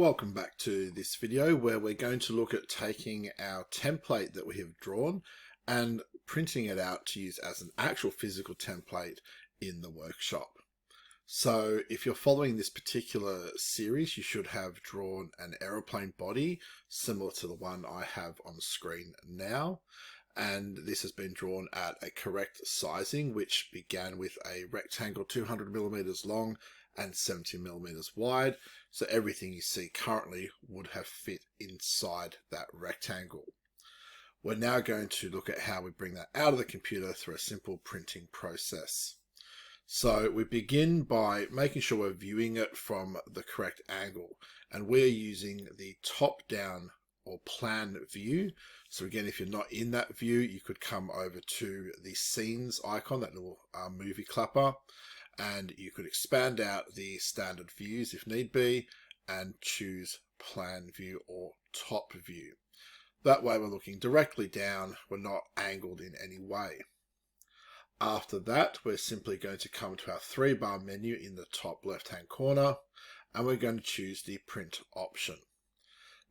Welcome back to this video where we're going to look at taking our template that we have drawn and printing it out to use as an actual physical template in the workshop. So if you're following this particular series, you should have drawn an aeroplane body similar to the one I have on the screen now. And this has been drawn at a correct sizing, which began with a rectangle 200 millimeters long and 70 millimeters wide. So everything you see currently would have fit inside that rectangle. We're now going to look at how we bring that out of the computer through a simple printing process. So we begin by making sure we're viewing it from the correct angle, and we're using the top down or plan view. So again, if you're not in that view, you could come over to the scenes icon, that little movie clapper, and you could expand out the standard views if need be and choose plan view or top view. That way we're looking directly down, we're not angled in any way. After that, we're simply going to come to our 3-bar menu in the top left-hand corner, and we're going to choose the print option.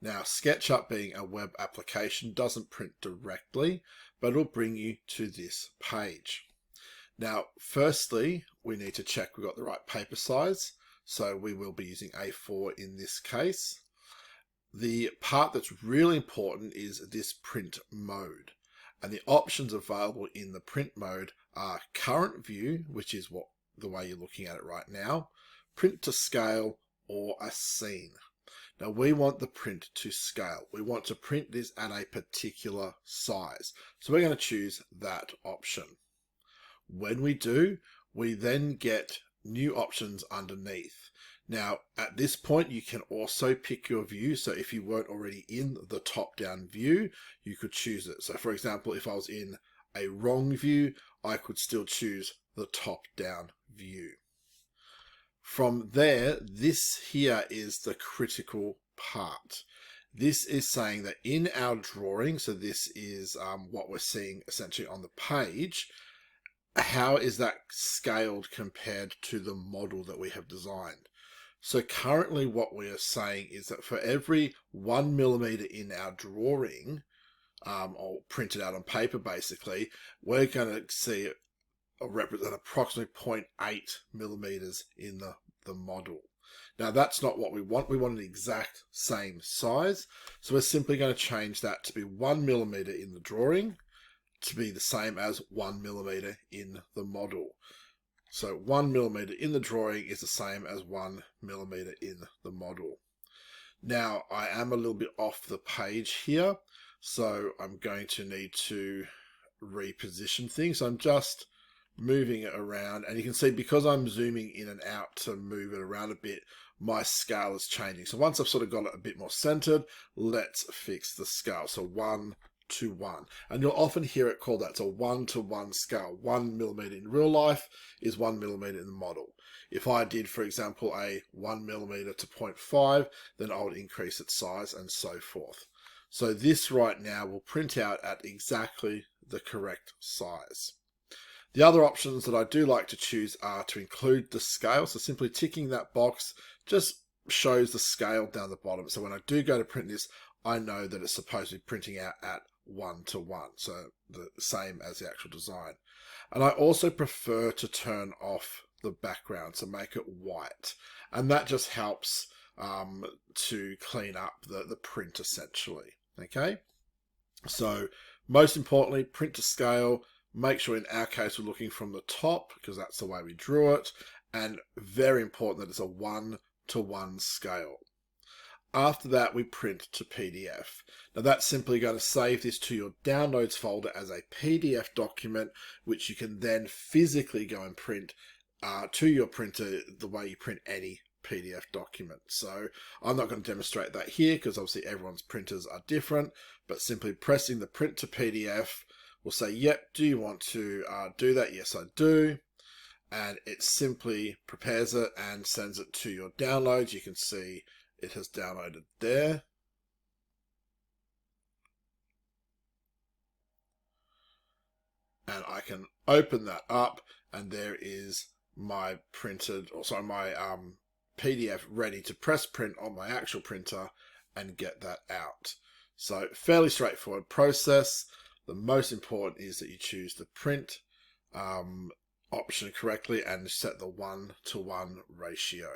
Now, SketchUp being a web application doesn't print directly, but it'll bring you to this page. Now, firstly, we need to check we've got the right paper size. So we will be using A4 in this case. The part that's really important is this print mode. And the options available in the print mode are current view, which is the way you're looking at it right now, print to scale, or a scene. Now we want the print to scale. We want to print this at a particular size. So we're going to choose that option. When we do, we then get new options underneath. Now, at this point, you can also pick your view. So if you weren't already in the top-down view, you could choose it. So for example, if I was in a wrong view, I could still choose the top-down view. From there, this here is the critical part. This is saying that in our drawing, so this is what we're seeing essentially on the page, how is that scaled compared to the model that we have designed? So currently what we are saying is that for every 1 millimeter in our drawing, or printed out on paper basically, we're going to see represent approximately 0.8 millimeters in the model. Now that's not what we want. We want an exact same size. So we're simply going to change that to be 1 millimeter in the drawing to be the same as 1 millimeter in the model. So 1 millimeter in the drawing is the same as 1 millimeter in the model. Now I am a little bit off the page here, so I'm going to need to reposition things. So I'm just moving it around, and you can see because I'm zooming in and out to move it around a bit, my scale is changing. So once I've sort of got it a bit more centered, let's fix the scale. So 1 to 1, and you'll often hear it called that. It's a 1-to-1 scale. 1 millimeter in real life is 1 millimeter in the model. If I did, for example, a 1 millimeter to 0.5, then I would increase its size and so forth. So this right now will print out at exactly the correct size. The other options that I do like to choose are to include the scale. So simply ticking that box just shows the scale down the bottom. So when I do go to print this, I know that it's supposed to be printing out at 1-to-1, so the same as the actual design. And I also prefer to turn off the background, so make it white, and that just helps to clean up the print essentially. Okay, so most importantly, print to scale. Make sure in our case we're looking from the top because that's the way we drew it, and very important that it's a 1-to-1 scale. After that, we print to PDF. Now that's simply going to save this to your downloads folder as a PDF document, which you can then physically go and print to your printer the way you print any PDF document. So I'm not going to demonstrate that here because obviously everyone's printers are different, but simply pressing the print to PDF will say, yep, do you want to do that? Yes, I do. And it simply prepares it and sends it to your downloads. You can see it has downloaded there. And I can open that up, and there is my printed, or sorry, my PDF ready to press print on my actual printer and get that out. So fairly straightforward process. The most important is that you choose the print option correctly and set the 1:1 ratio.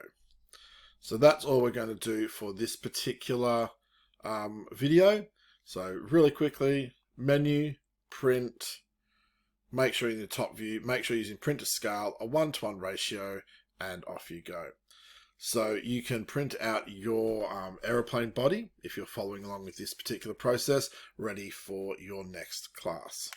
So that's all we're going to do for this particular video. So really quickly, menu, print, make sure you're in the top view, make sure you're using print to scale, a 1:1 ratio, and off you go. So you can print out your aeroplane body if you're following along with this particular process, ready for your next class.